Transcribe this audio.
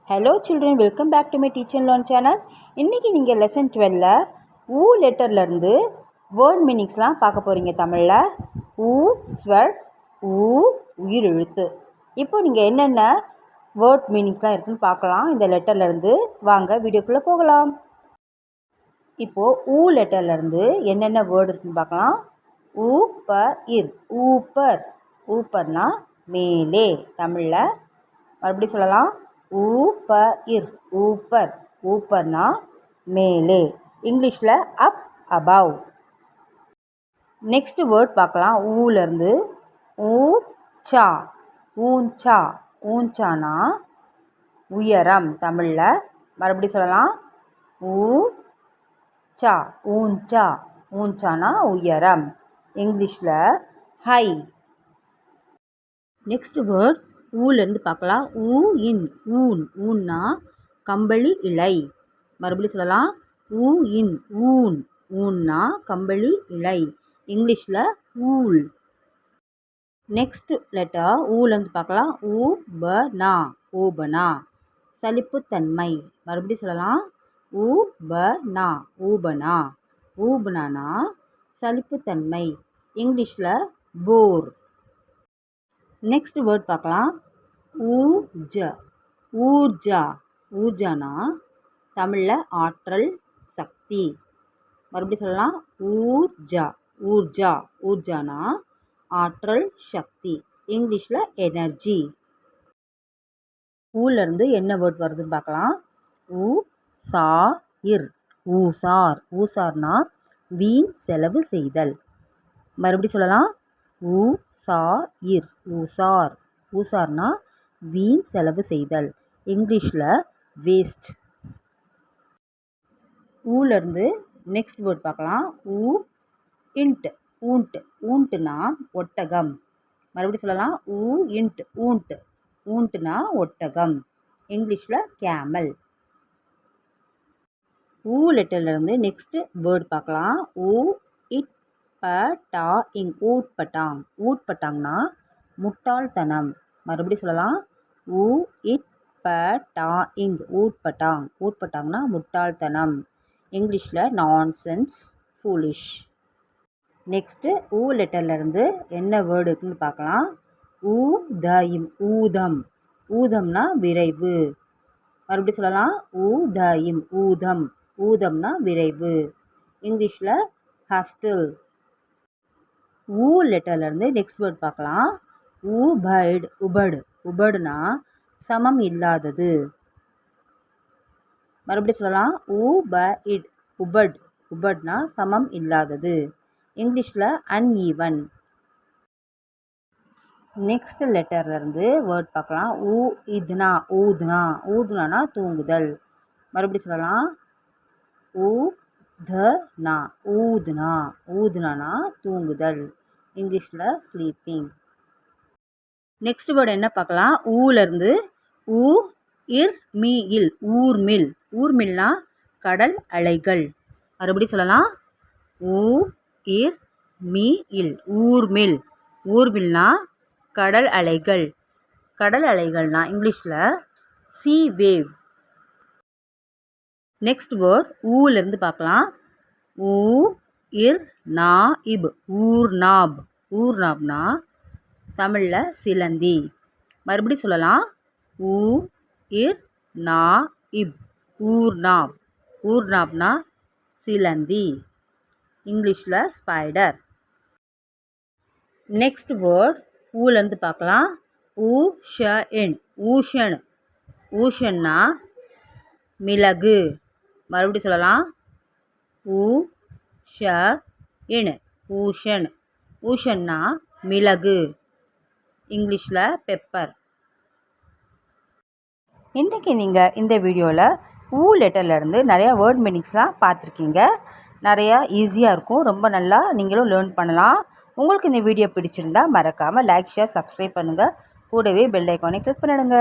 Hello children, welcome back to my Teach and Learn channel. இன்னைக்கு நீங்கள் lesson 12ல ஊ லெட்டர்லேருந்து word மீனிங்ஸ்லாம் பார்க்க போகிறீங்க தமிழில். ஊ ஸ்வர், ஊ உயிர் எழுத்து. இப்போ நீங்கள் என்னென்ன வேர்ட் மீனிங்ஸ்லாம் இருக்குன்னு பார்க்கலாம் இந்த லெட்டர்லேருந்து. வாங்க வீடியோக்குள்ளே போகலாம். இப்போது ஊ லெட்டர்லேருந்து என்னென்ன வேர்டு இருக்குன்னு பார்க்கலாம். ஊ ப இர், ஊப்பர். ஊப்பர்னா மேலே தமிழில். மறுபடியும் சொல்லலாம். ஊப்ப இர், ஊப்பர். ஊப்பர்னா மேலே. இங்கிலீஷில் அப், அபவ். நெக்ஸ்ட் வேர்ட் பார்க்கலாம். ஊலேருந்து ஊச்சா, ஊஞ்சா. ஊஞ்சானா உயரம் தமிழில். மறுபடியும் சொல்லலாம். ஊச்சா, ஊஞ்சா. ஊஞ்சானா உயரம். இங்கிலீஷில் ஹை. நெக்ஸ்ட் வேர்ட் ஊலேருந்து பார்க்கலாம். ஊ இன், ஊன். ஊன்னா கம்பளி இலை. மறுபடியும் சொல்லலாம். ஊ இன், ஊன். ஊன்னா கம்பளி இலை. இங்கிலீஷில் ஊல். நெக்ஸ்ட் லெட்டர் ஊலேருந்து பார்க்கலாம். ஊ ப நா, ஊபனா. சலிப்புத்தன்மை. மறுபடியும் சொல்லலாம். ஊ ப நா, ஊபனா. ஊபனானா சலிப்புத்தன்மை. இங்கிலீஷில் போர். நெக்ஸ்ட் வேர்ட் பார்க்கலாம். ஊஜ, ஊர்ஜா. ஊர்ஜானா தமிழில் ஆற்றல், சக்தி. மறுபடியும் சொல்லலாம். ஊர்ஜா, ஊர்ஜா. ஊர்ஜானா ஆற்றல், சக்தி. இங்கிலீஷில் எனர்ஜி. ஊலேருந்து என்ன வேர்ட் வருதுன்னு பார்க்கலாம். ஊ சா இர், ஊசார். ஊசார்னா வீண் செலவு செய்தல். மறுபடியும் சொல்லலாம். ஊ சா இர், ஊசார். ஊசார்னா வீண் செலவு செய்தல். இங்கிலீஷில் வேஸ்ட். ஊலேருந்து நெக்ஸ்ட் வேர்ட் பார்க்கலாம். ஊ இன்ட், ஊன்ட். ஊன்ட்டுனா ஒட்டகம். மறுபடியும் சொல்லலாம். ஊ இன்ட், ஊன்ட். ஊன்ட்டுனா ஒட்டகம். இங்கிலீஷில் கேமல். ஊ லெட்டர்லேருந்து நெக்ஸ்ட் வேர்ட் பார்க்கலாம். ஊ இட் ப டா இங், ஊட்பட்டாங். ஊட்பட்டாங்னா முட்டாள்தனம். மறுபடியும் சொல்லலாம். ஊ இட் ப டா இங், ஊட்பட்டாங். ஊட்பட்டாங்னா முட்டாள்தனம். இங்கிலீஷில் நான்சென்ஸ், ஃபூலிஷ். நெக்ஸ்ட்டு ஊ லெட்டர்லேருந்து என்ன வேர்டு இருக்குன்னு பார்க்கலாம். ஊ த இம், ஊதம். ஊதம்னா விரைவு. மறுபடியும் சொல்லலாம். ஊ த இம், ஊதம். ஊதம்னா விரைவு. இங்கிலீஷில் ஹாஸ்டில். ஊ லெட்டர்லேருந்து நெக்ஸ்ட் வேர்ட் பார்க்கலாம். ஊபைட், உபடு. உபடுனா சமம் இல்லாதது. மறுபடியும் சொல்லலாம். ஊபைட், உபட். உபட்னா சமம் இல்லாதது. இங்கிலீஷில் அன்ஈவன். நெக்ஸ்ட் லெட்டர்லேருந்து வேர்ட் பார்க்கலாம். ஊ இதுனா, ஊதுனா. ஊதுனானா தூங்குதல். மறுபடியும் சொல்லலாம். ஊ த நா, ஊதுனா. ஊதுனானா தூங்குதல். இங்கிலீஷில் ஸ்லீப்பிங். நெக்ஸ்ட் வேர்டு என்ன பார்க்கலாம். ஊலேருந்து ஊ இர் மீ இல், ஊர்மில். ஊர்மில்னா கடல் அலைகள். மறுபடியும் சொல்லலாம். ஊ இர் மீ இல், ஊர்மில். ஊர்மில்னா கடல் அலைகள். கடல் அலைகள்னா இங்கிலீஷில் சீ வேவ். நெக்ஸ்ட் வேர்ட் ஊலேருந்து பார்க்கலாம். ஊ இர் நா இப், ஊர்நாப். ஊர்நாப்னா தமிழில் சிலந்தி. மறுபடியும் சொல்லலாம். ஊ இர் நா இப், ஊர்நாப். ஊர்நாப்னா சிலந்தி. இங்கிலீஷில் ஸ்பைடர். நெக்ஸ்ட் வேர்ட் ஊலேருந்து பார்க்கலாம். ஊஷன், ஊஷன். ஊஷன்னா மிளகு. மறுபடியும் சொல்லலாம். ஊ ஷ இன், ஊஷன். ஊஷன்னா மிளகு. இங்கிலீஷில் பெப்பர். இன்றைக்கி நீங்கள் இந்த வீடியோவில் ஊ லெட்டர்லேருந்து நிறையா வேர்ட் மீனிங்ஸ்லாம் பார்த்துருக்கீங்க. நிறையா ஈஸியாக இருக்கும். ரொம்ப நல்லா நீங்களும் லேர்ன் பண்ணலாம். உங்களுக்கு இந்த வீடியோ பிடிச்சிருந்தா மறக்காமல் லைக், ஷேர், சப்ஸ்கிரைப் பண்ணுங்கள். கூடவே பெல் ஐக்கானை கிளிக் பண்ணிடுங்க.